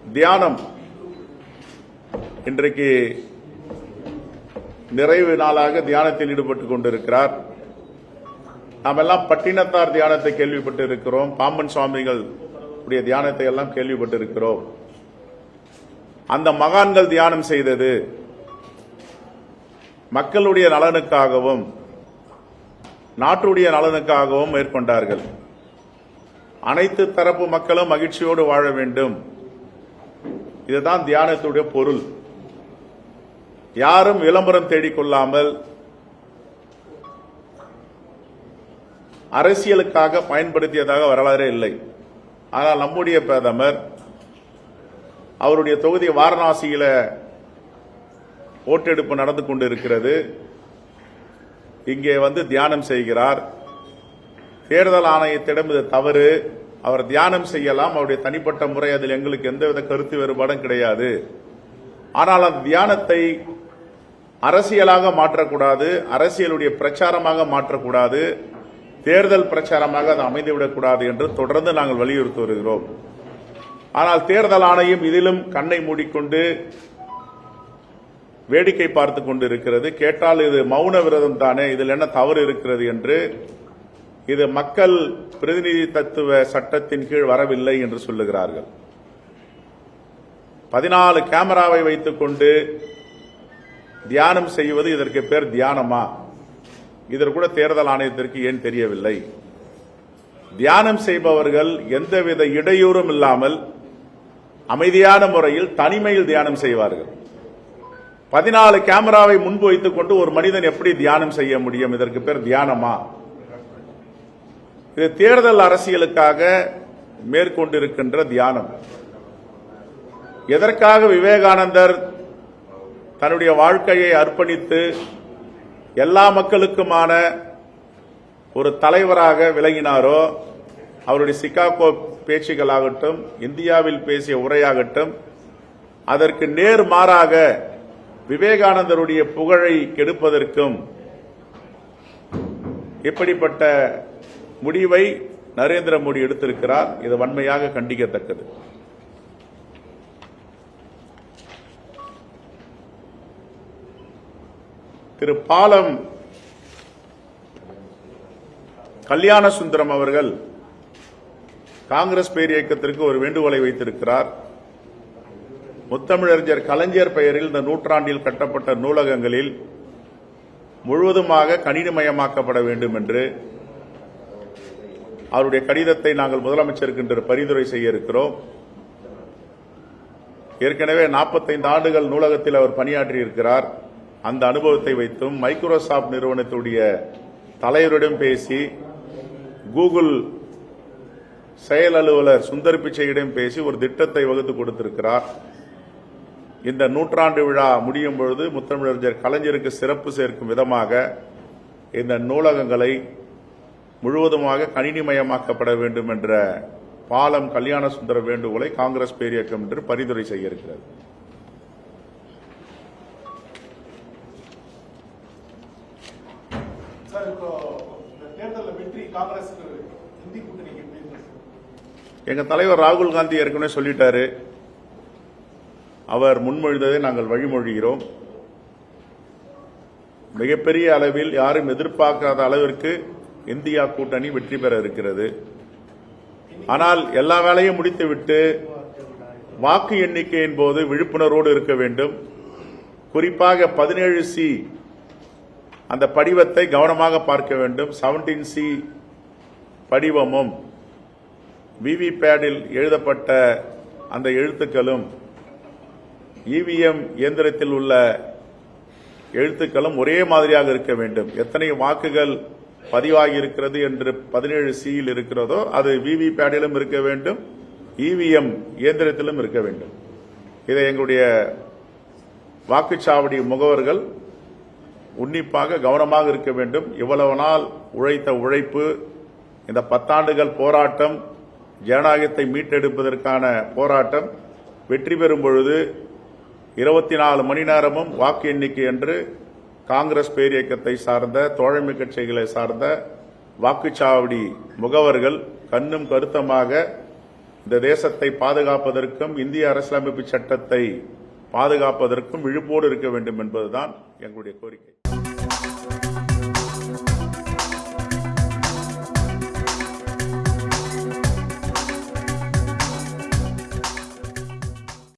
தியானம் இன்றைக்கு நிறைவு நாளாக தியானத்தில் ஈடுபட்டுக் கொண்டிருக்கிறார். நாம் எல்லாம் பட்டினத்தார் தியானத்தை கேள்விப்பட்டு இருக்கிறோம். பாம்பன் சுவாமிகள் உடைய தியானத்தை எல்லாம் கேள்விப்பட்டு இருக்கிறோம். அந்த மகான்கள் தியானம் செய்தது மக்களுடைய நலனுக்காகவும் நாட்டுடைய நலனுக்காகவும் மேற்கொண்டார்கள். அனைத்து தரப்பு மக்களும் மகிழ்ச்சியோடு வாழ வேண்டும். இதுதான் தியானத்துடைய பொருள். யாரும் விளம்பரம் தேடிக்கொள்ளாமல் அரசியலுக்காக பயன்படுத்தியதாக வரலாறே இல்லை. ஆனால் நம்முடைய பிரதமர் அவருடைய தொகுதி வாரணாசியில ஓட்டெடுப்பு நடந்து கொண்டிருக்கிறது. இங்கே வந்து தியானம் செய்கிறார். தேர்தல் ஆணையத்திடம் இது தவறு. அவர் தியானம் செய்யலாம், அவருடைய தனிப்பட்ட முறை, அதில் எங்களுக்கு எந்தவித கருத்து வேறுபாடும் கிடையாது. ஆனால் அந்த தியானத்தை அரசியலாக மாற்றக்கூடாது, அரசியலுடைய பிரச்சாரமாக மாற்றக்கூடாது, தேர்தல் பிரச்சாரமாக அது அமைந்துவிடக்கூடாது என்று தொடர்ந்து நாங்கள் வலியுறுத்தி வருகிறோம். ஆனால் தேர்தல் ஆணையம் இதிலும் கண்ணை மூடிக்கொண்டு வேடிக்கை பார்த்துக் கொண்டிருக்கிறது. கேட்டால் இது மௌன விரதம் தானே, இதில் என்ன தவறு இருக்கிறது என்று. இது மக்கள் பிரதிநிதித்துவ சட்டத்தின் கீழ் வரவில்லை என்று சொல்லுகிறார்கள். 14 கேமராவை வைத்துக் கொண்டு தியானம் செய்வது இதற்கு பேர் தியானமா? இதற்கு கூட தேர்தல் ஆணையத்திற்கு ஏன் தெரியவில்லை? தியானம் செய்பவர்கள் எந்தவித இடையூறும் இல்லாமல் அமைதியான முறையில் தனிமையில் தியானம் செய்வார்கள். 14 கேமராவை முன்பு வைத்துக் கொண்டு ஒரு மனிதன் எப்படி தியானம் செய்ய முடியும்? இதற்கு பேர் தியானமா? இது தேர்தல் அரசியலுக்காக மேற்கொண்டிருக்கின்ற தியானம். எதற்காக விவேகானந்தர் தன்னுடைய வாழ்க்கையை அர்ப்பணித்து எல்லா மக்களுக்குமான ஒரு தலைவராக விளங்கினாரோ, அவருடைய சிகாகோ பேச்சுகளாகட்டும், இந்தியாவில் பேசிய உரையாகட்டும், அதற்கு நேர்மாறாக விவேகானந்தருடைய புகழை கெடுப்பதற்கும் இப்படிப்பட்ட முடிவை நரேந்திர மோடி எடுத்திருக்கிறார். இது வன்மையாக கண்டிக்கத்தக்கது. திரு பாலம் கல்யாண சுந்தரம் அவர்கள் காங்கிரஸ் பேர் இயக்கத்திற்கு ஒரு வேண்டுகோளை வைத்திருக்கிறார். முத்தமிழறிஞர் கலைஞர் பெயரில் இந்த நூற்றாண்டில் கட்டப்பட்ட நூலகங்களில் முழுவதுமாக கணினிமயமாக்கப்பட வேண்டும் என்று அவருடைய கடிதத்தை நாங்கள் முதலமைச்சருக்கு இன்று பரிந்துரை செய்ய இருக்கிறோம். ஏற்கனவே 45 ஆண்டுகள் நூலகத்தில் அவர் பணியாற்றி இருக்கிறார். அந்த அனுபவத்தை வைத்தும் மைக்ரோசாப்ட் நிறுவனத்துடைய தலைவரிடம் பேசி, கூகுள் செயல் அலுவலர் சுந்தர் பிச்சையிடம் பேசி ஒரு திட்டத்தை வகுத்து கொடுத்திருக்கிறார். இந்த நூற்றாண்டு விழா முடியும் பொழுது முத்தமிழறிஞர் கலைஞருக்கு சிறப்பு சேர்க்கும் விதமாக இந்த நூலகங்களை முழுவதுமாக கணினிமயமாக்கப்பட வேண்டும் என்ற பாலம் கல்யாண சுந்தர வேண்டுகோளை காங்கிரஸ் பேரியக்கம் என்று பரிந்துரை செய்ய இருக்கிறது. எங்க தலைவர் ராகுல் காந்தி ஏற்கனவே சொல்லிட்டாரு. அவர் முன்மொழிந்ததை நாங்கள் வழிமொழிகிறோம். மிகப்பெரிய அளவில் யாரும் எதிர்பார்க்காத அளவிற்கு இந்தியா கூட்டணி வெற்றி பெற இருக்கிறது. ஆனால் எல்லா வேலையும் முடித்துவிட்டு வாக்கு எண்ணிக்கையின் போது விழிப்புணர்வோடு இருக்க வேண்டும். குறிப்பாக 17C அந்த படிவத்தை கவனமாக பார்க்க வேண்டும். 17C படிவமும் விவிபேடில் எழுதப்பட்ட அந்த எழுத்துக்களும் இவிஎம் இயந்திரத்தில் உள்ள எழுத்துக்களும் ஒரே மாதிரியாக இருக்க வேண்டும். எத்தனை வாக்குகள் பதிவாகி இருக்கிறது என்று 17Cயில் இருக்கிறதோ அது விவிபேடிலும் இருக்க வேண்டும், இவிஎம் இயந்திரத்திலும் இருக்க வேண்டும். இதை எங்களுடைய வாக்குச்சாவடி முகவர்கள் உன்னிப்பாக கவனமாக இருக்க வேண்டும். இவ்வளவு நாள் உழைத்த உழைப்பு, இந்த 10 ஆண்டுகள் போராட்டம், ஜனநாயகத்தை மீட்டெடுப்பதற்கான போராட்டம் வெற்றி பெறும் பொழுது 24 மணி நேரமும் வாக்கு எண்ணிக்கை என்று காங்கிரஸ் பேரியக்கத்தை சார்ந்த தோழமை கட்சிகளை சார்ந்த வாக்குச்சாவடி முகவர்கள் கண்ணும் கருத்தமாக இந்த தேசத்தை பாதுகாப்பதற்கும் இந்திய அரசியலமைப்பு சட்டத்தை பாதுகாப்பதற்கும் விழிப்போடு இருக்க வேண்டும் என்பதுதான் எங்களுடைய கோரிக்கை.